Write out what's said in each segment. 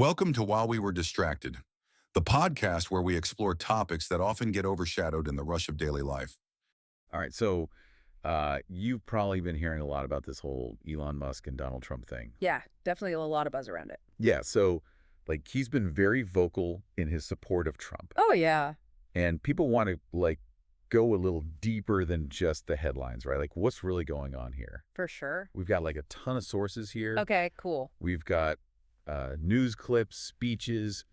Welcome to While We Were Distracted, the podcast where we explore topics that often get overshadowed in the rush of daily life. All right, so you've probably been hearing a lot about this whole Elon Musk and Donald Trump thing. Yeah, definitely a lot of buzz around it. Yeah, so like he's been very vocal in his support of Trump. Oh, yeah. And people want to go a little deeper than just the headlines, right? Like what's really going on here? For sure. We've got like a ton of sources here. Okay, cool. We've got news clips, speeches.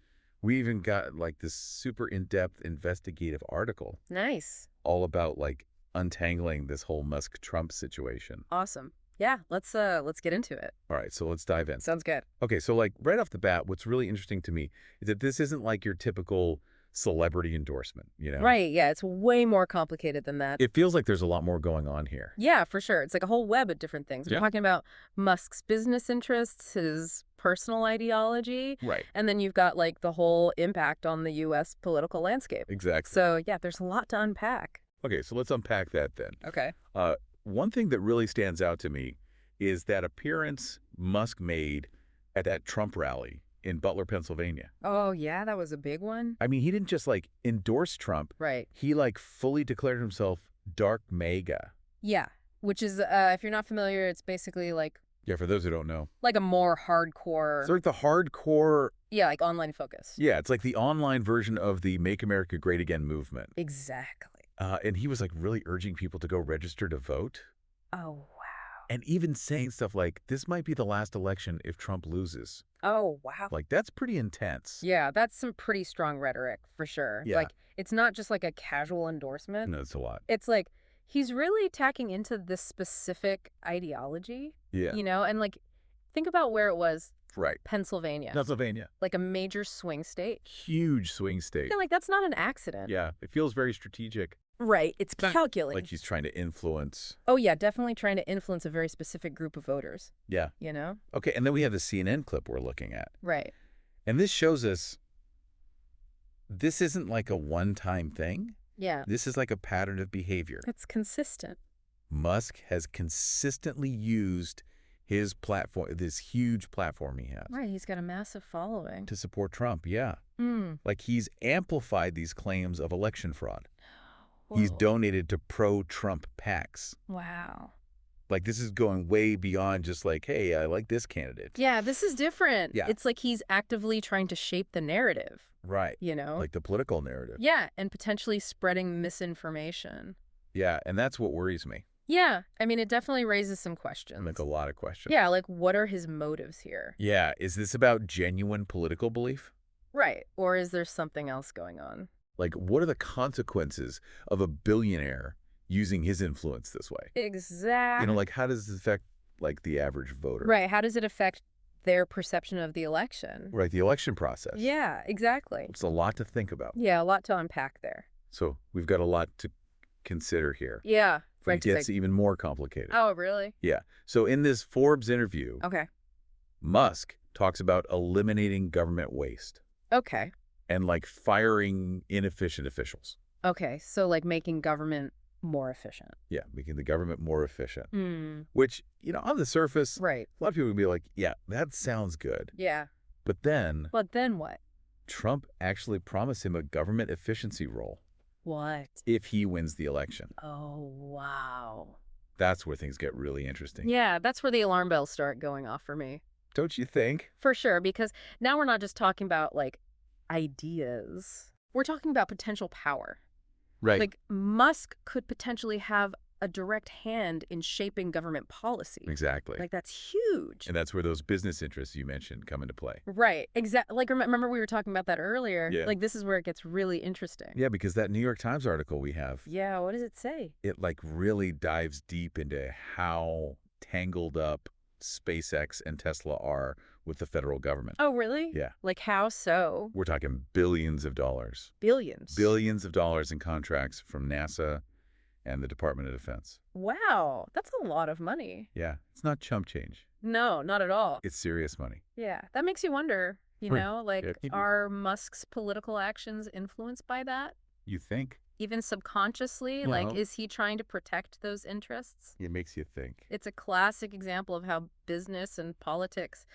We even got like this super in-depth investigative article Nice. all about like untangling this whole Musk-Trump situation. Awesome. Yeah, let's get into it. All right, so let's dive in. Sounds good. Okay, so like right off the bat, what's really interesting to me is that this isn't like your typical celebrity endorsement, you know? Right, yeah, it's way more complicated than that. It feels like there's a lot more going on here. Yeah, for sure. It's like a whole web of different things. We're Yeah. talking about Musk's business interests, his personal ideology, Right. and then you've got like the whole impact on the U.S. political landscape. Exactly. So, yeah, there's a lot to unpack. Okay, so let's unpack that then. Okay. One thing that really stands out to me is that appearance Musk made at that Trump rally in Butler, Pennsylvania. Oh, yeah, that was a big one. I mean, he didn't just like endorse Trump. Right. He like fully declared himself dark MAGA. Yeah, which is, if you're not familiar, it's basically like Yeah, for those who don't know. a more hardcore, It's like the hardcore, yeah, like online focus. yeah, it's like the online version of the Make America Great Again movement. Exactly. And he was like really urging people to go register to vote Oh, wow. and even saying stuff like, this might be the last election if Trump loses. Oh, wow. Like, that's pretty intense. Yeah, that's some pretty strong rhetoric for sure. Yeah. Like, it's not just like a casual endorsement. No, it's a lot. It's like he's really tacking into this specific ideology, Yeah. you know, and like think about where it was, Right. Pennsylvania, Pennsylvania. like a major swing state. Huge swing state. Yeah, like that's not an accident. Yeah. It feels very strategic. Right. It's not calculated. Like he's trying to influence. Oh, yeah, definitely trying to influence a very specific group of voters, Yeah. you know? Okay. And then we have the CNN clip we're looking at. Right. And this shows us this isn't like a one-time thing. Yeah. This is like a pattern of behavior. It's consistent. Musk has consistently used his platform, this huge platform he has, Right. He's got a massive following. to support Trump. Yeah. Mm. Like he's amplified these claims of election fraud. He's Whoa. donated to pro-Trump PACs. Wow. Like this is going way beyond just like, hey, I like this candidate. Yeah, this is different. Yeah. It's like he's actively trying to shape the narrative, Right. you know? Like the political narrative. Yeah, and potentially spreading misinformation. Yeah. And that's what worries me. Yeah, I mean, it definitely raises some questions. Like a lot of questions. Yeah, like what are his motives here? Yeah. Is this about genuine political belief? Right. Or is there something else going on? Like, what are the consequences of a billionaire using his influence this way? Exactly. You know, like, how does this affect, like, the average voter? Right. How does it affect their perception of the election? Right, the election process. Yeah, exactly. It's a lot to think about. Yeah, a lot to unpack there. So we've got a lot to consider here. Yeah. But Right. it gets even more complicated. Oh, really? Yeah. So in this Forbes interview, Okay. Musk talks about eliminating government waste Okay. and, like, firing inefficient officials. Okay. So like making government more efficient. Yeah, making the government more efficient. Mm. Which, you know, on the surface, Right. a lot of people would be like, yeah, that sounds good. Yeah. But then But then what? Trump actually promised him a government efficiency role What? if he wins the election. Oh, wow. That's where things get really interesting. Yeah, that's where the alarm bells start going off for me. Don't you think? For sure, because now we're not just talking about like ideas. We're talking about potential power. Right. Like Musk could potentially have a direct hand in shaping government policy. Exactly. Like that's huge. And that's where those business interests you mentioned come into play. Right. Exactly. Like remember we were talking about that earlier. Yeah. Like this is where it gets really interesting. Yeah, because that New York Times article we have, Yeah, what does it say? it like really dives deep into how tangled up SpaceX and Tesla are with the federal government. Oh, really? Yeah. Like how so? We're talking billions of dollars. Billions. Billions of dollars in contracts from NASA and the Department of Defense. Wow, that's a lot of money. Yeah, it's not chump change. No, not at all. It's serious money. Yeah, that makes you wonder, you Right. know, like, Yeah. are Musk's political actions influenced by that? You think? Even subconsciously? You Like, know. is he trying to protect those interests? It makes you think. It's a classic example of how business and politics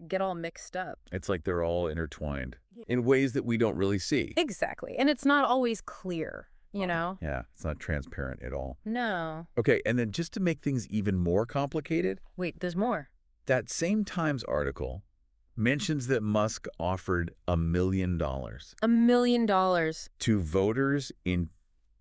get all mixed up. It's like they're all intertwined in ways that we don't really see. Exactly. And it's not always clear, you know? Yeah, it's not transparent at all. No. Okay, and then just to make things even more complicated, Wait, there's more. that same Times article mentions that Musk offered $1 million $1 million. to voters in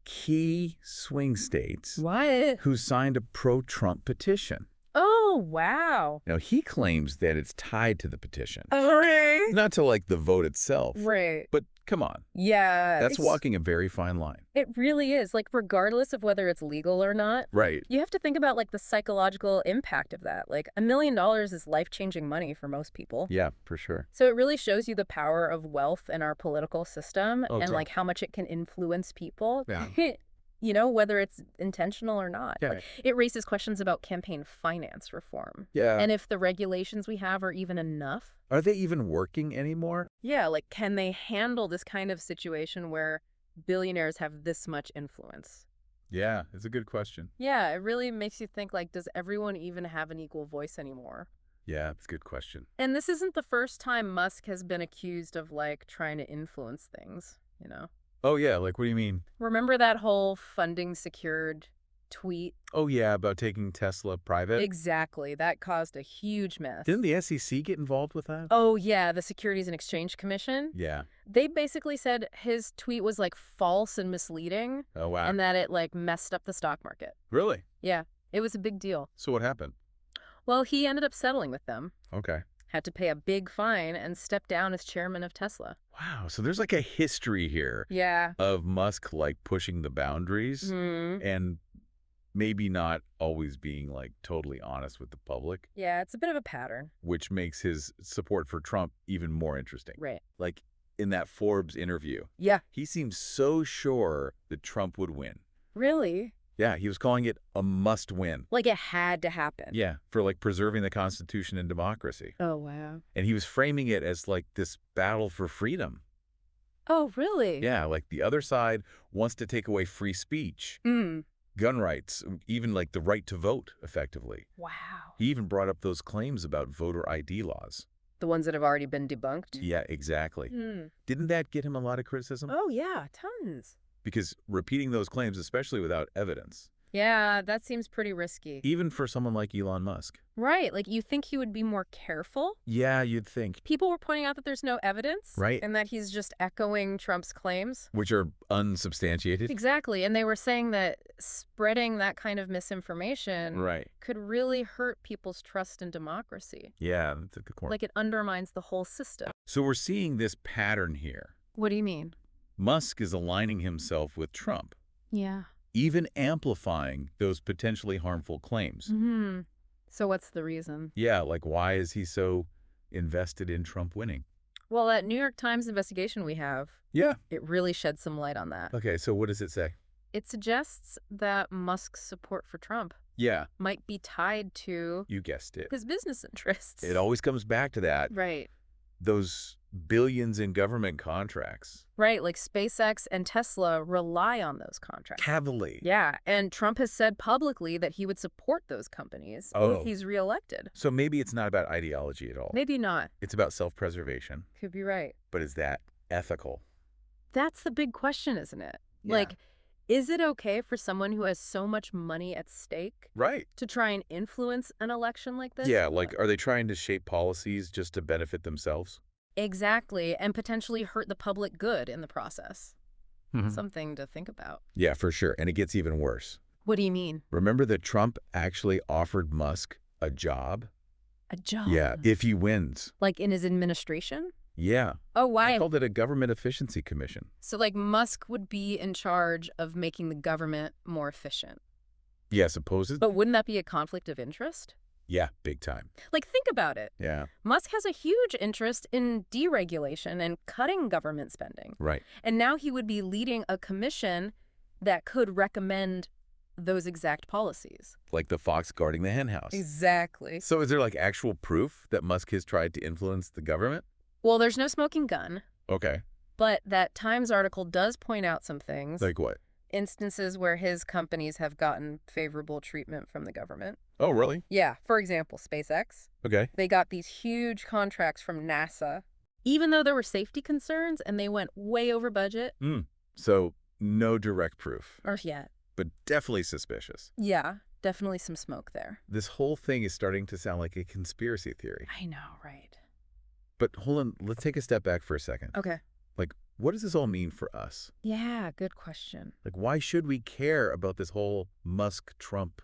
key swing states What? who signed a pro-Trump petition. Oh, wow. Now, he claims that it's tied to the petition. Right. Not to, like, the vote itself. Right. But come on. Yeah. That's walking a very fine line. It really is. Like, regardless of whether it's legal or not, Right. you have to think about, like, the psychological impact of that. Like, $1 million is life-changing money for most people. Yeah, for sure. So it really shows you the power of wealth in our political system and, totally. like, how much it can influence people. Yeah. You know, whether it's intentional or not. Yeah. Like, it raises questions about campaign finance reform. Yeah. And if the regulations we have are even enough. Are they even working anymore? Yeah, like, can they handle this kind of situation where billionaires have this much influence? Yeah, it's a good question. Yeah, it really makes you think, like, does everyone even have an equal voice anymore? Yeah, it's a good question. And this isn't the first time Musk has been accused of, like, trying to influence things, you know? Oh, yeah, like, what do you mean? Remember that whole funding secured tweet? Oh, yeah, about taking Tesla private? Exactly. That caused a huge mess. Didn't the SEC get involved with that? Oh, yeah, the Securities and Exchange Commission. Yeah. They basically said his tweet was, like, false and misleading. Oh, wow. And that it, like, messed up the stock market. Really? Yeah, it was a big deal. So what happened? Well, he ended up settling with them, Okay. had to pay a big fine, and step down as chairman of Tesla. Wow, so there's like a history here Yeah. of Musk like pushing the boundaries and maybe not always being like totally honest with the public, Yeah, it's a bit of a pattern. which makes his support for Trump even more interesting. Right. Like in that Forbes interview, Yeah. he seemed so sure that Trump would win. Really? Yeah, he was calling it a must win. Like it had to happen. Yeah, for like preserving the Constitution and democracy. Oh, wow. And he was framing it as like this battle for freedom. Oh, really? Yeah, like the other side wants to take away free speech, gun rights, even like the right to vote, effectively. Wow. He even brought up those claims about voter ID laws. The ones that have already been debunked? Yeah, exactly. Didn't that get him a lot of criticism? Oh, yeah, tons. Because repeating those claims, especially without evidence, Yeah, that seems pretty risky. even for someone like Elon Musk. Right, like you think he would be more careful? Yeah, you'd think. People were pointing out that there's no evidence. Right. And that he's just echoing Trump's claims. Which are unsubstantiated. Exactly. And they were saying that spreading that kind of misinformation Right. could really hurt people's trust in democracy. Yeah, that's a good point. Like it undermines the whole system. So we're seeing this pattern here. What do you mean? Musk is aligning himself with Trump, Yeah. even amplifying those potentially harmful claims. So what's the reason? Yeah, like why is he so invested in Trump winning? Well, that New York Times investigation we have, Yeah. it really sheds some light on that. Okay, so what does it say? It suggests that Musk's support for Trump Yeah, might be tied to you guessed it. his business interests. It always comes back to that. Right. Those billions in government contracts. Right, like SpaceX and Tesla rely on those contracts. Heavily. Yeah, and Trump has said publicly that he would support those companies if he's reelected. So maybe it's not about ideology at all. Maybe not. It's about self-preservation. Could be right. But is that ethical? That's the big question, isn't it? Yeah. Like, is it okay for someone who has so much money at stake Right. to try and influence an election like this? Yeah, like are they trying to shape policies just to benefit themselves? Exactly, and potentially hurt the public good in the process. Something to think about. Yeah, for sure. And it gets even worse. What do you mean? Remember that Trump actually offered Musk a job? A job? Yeah, if he wins. Like in his administration? Yeah. Oh, They why? called it a government efficiency commission. So, like, Musk would be in charge of making the government more efficient. Yeah, supposedly. But wouldn't that be a conflict of interest? Yeah, big time. Like, think about it. Yeah. Musk has a huge interest in deregulation and cutting government spending. Right. And now he would be leading a commission that could recommend those exact policies. Like the fox guarding the henhouse. Exactly. So is there like actual proof that Musk has tried to influence the government? Well, there's no smoking gun, Okay. but that Times article does point out some things. Like what? instances where his companies have gotten favorable treatment from the government. Oh, really? Yeah, for example, SpaceX. Okay. They got these huge contracts from NASA, even though there were safety concerns and they went way over budget. So no direct proof, Or yet. but definitely suspicious. Yeah, definitely some smoke there. This whole thing is starting to sound like a conspiracy theory. I know, right? But hold on, let's take a step back for a second. Okay. Like, what does this all mean for us? Yeah, good question. Like, why should we care about this whole Musk-Trump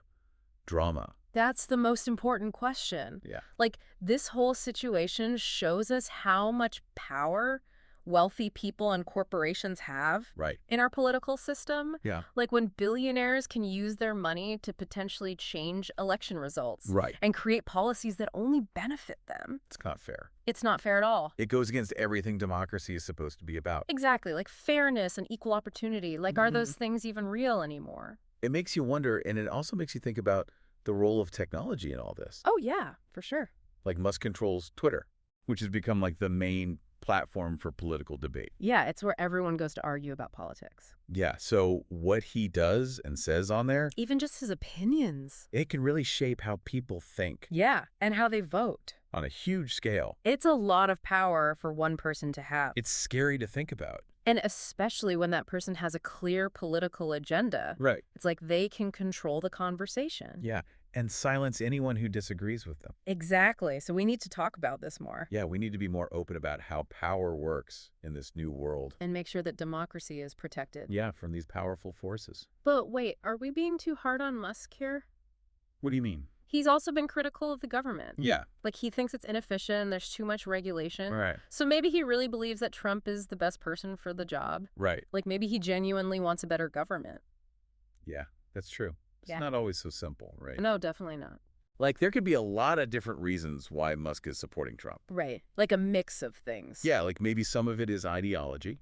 drama? That's the most important question. Yeah. Like, this whole situation shows us how much power wealthy people and corporations have Right. in our political system. Yeah. Like when billionaires can use their money to potentially change election results Right. and create policies that only benefit them. It's not fair. It's not fair at all. It goes against everything democracy is supposed to be about. Exactly, like fairness and equal opportunity. Like, are those things even real anymore? It makes you wonder, and it also makes you think about the role of technology in all this. Oh, yeah, for sure. Like Musk controls Twitter, which has become like the main platform for political debate. Yeah, it's where everyone goes to argue about politics. Yeah, so what he does and says on there, Even just his opinions. it can really shape how people think Yeah, and how they vote. on a huge scale. It's a lot of power for one person to have. It's scary to think about. And especially when that person has a clear political agenda. Right. It's like they can control the conversation. Yeah, and silence anyone who disagrees with them. Exactly. So we need to talk about this more. Yeah, we need to be more open about how power works in this new world. And make sure that democracy is protected. Yeah, from these powerful forces. But wait, are we being too hard on Musk here? What do you mean? He's also been critical of the government. Yeah. Like, he thinks it's inefficient, there's too much regulation. Right. So maybe he really believes that Trump is the best person for the job. Right. Like, maybe he genuinely wants a better government. Yeah, that's true. It's Yeah. not always so simple, right? No, definitely not. Like, there could be a lot of different reasons why Musk is supporting Trump. Right. Like a mix of things. Yeah, like maybe some of it is ideology.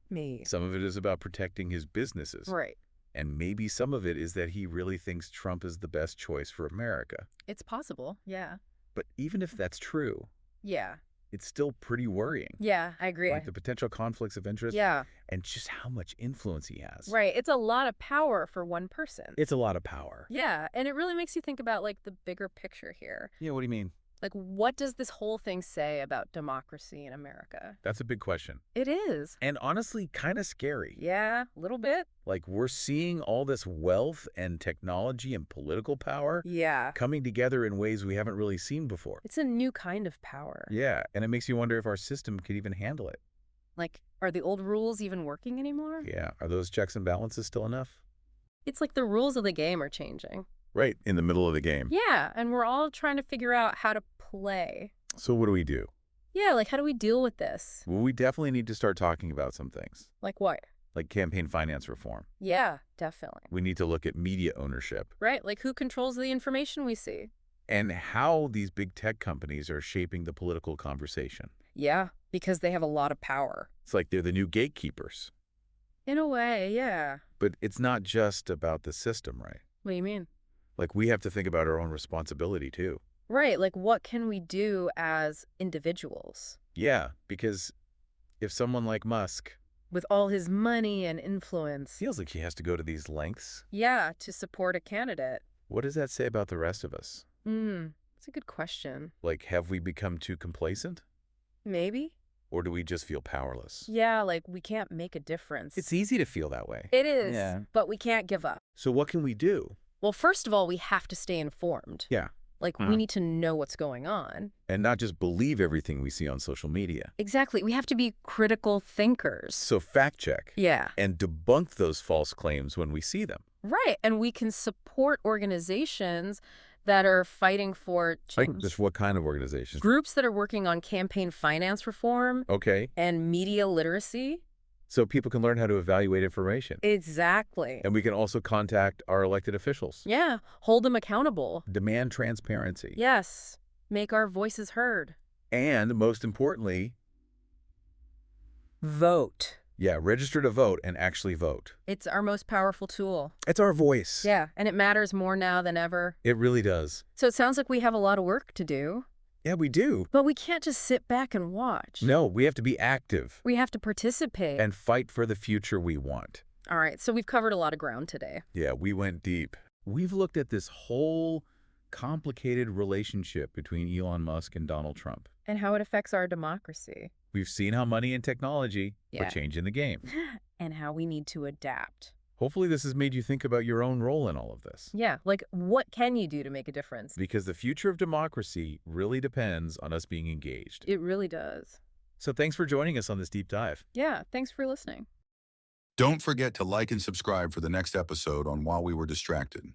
Me. Some of it is about protecting his businesses. Right. And maybe some of it is that he really thinks Trump is the best choice for America. It's possible. Yeah. But even if that's true, Yeah. it's still pretty worrying. Yeah, I agree. Like the potential conflicts of interest Yeah. and just how much influence he has. Right. It's a lot of power for one person. It's a lot of power. Yeah. And it really makes you think about, like, the bigger picture here. Yeah, what do you mean? Like, what does this whole thing say about democracy in America? That's a big question. It is. And honestly, kind of scary. Yeah, a little bit. Like, we're seeing all this wealth and technology and political power Yeah. coming together in ways we haven't really seen before. It's a new kind of power. Yeah, and it makes you wonder if our system could even handle it. Like, are the old rules even working anymore? Yeah, are those checks and balances still enough? It's like the rules of the game are changing. Right, in the middle of the game. Yeah, and we're all trying to figure out how to play. So what do we do? Yeah, like, how do we deal with this? Well, we definitely need to start talking about some things, Like what? like campaign finance reform. Yeah, definitely. We need to look at media ownership Right, like who controls the information we see? and how these big tech companies are shaping the political conversation. Yeah, because they have a lot of power. It's like they're the new gatekeepers. In a way, yeah. But it's not just about the system, right? What do you mean? Like, we have to think about our own responsibility, too. Right, like what can we do as individuals? Yeah, because if someone like Musk With all his money and influence. feels like he has to go to these lengths, Yeah, to support a candidate. what does that say about the rest of us? That's a good question. Like, have we become too complacent? Maybe? Or do we just feel powerless? Yeah, like we can't make a difference. It's easy to feel that way. It is, Yeah. but we can't give up. So what can we do? Well, first of all, we have to stay informed. Yeah. Like, we need to know what's going on. And not just believe everything we see on social media. Exactly. We have to be critical thinkers. So fact check. Yeah. And debunk those false claims when we see them. Right. And we can support organizations that are fighting for change. Just what kind of organizations? Groups that are working on campaign finance reform Okay. and media literacy. So people can learn how to evaluate information. Exactly. And we can also contact our elected officials. Yeah. Hold them accountable. Demand transparency. Yes. Make our voices heard. And most importantly, Vote. yeah, register to vote and actually vote. It's our most powerful tool. It's our voice. Yeah. And it matters more now than ever. It really does. So it sounds like we have a lot of work to do. Yeah, we do. But we can't just sit back and watch. No, we have to be active We have to participate. and fight for the future we want. All right, so we've covered a lot of ground today. Yeah, we went deep. We've looked at this whole complicated relationship between Elon Musk and Donald Trump. And how it affects our democracy. We've seen how money and technology are Yeah. changing the game. And how we need to adapt. Hopefully this has made you think about your own role in all of this. Yeah, like what can you do to make a difference? Because the future of democracy really depends on us being engaged. It really does. So thanks for joining us on this deep dive. Yeah, thanks for listening. Don't forget to like and subscribe for the next episode on While We Were Distracted.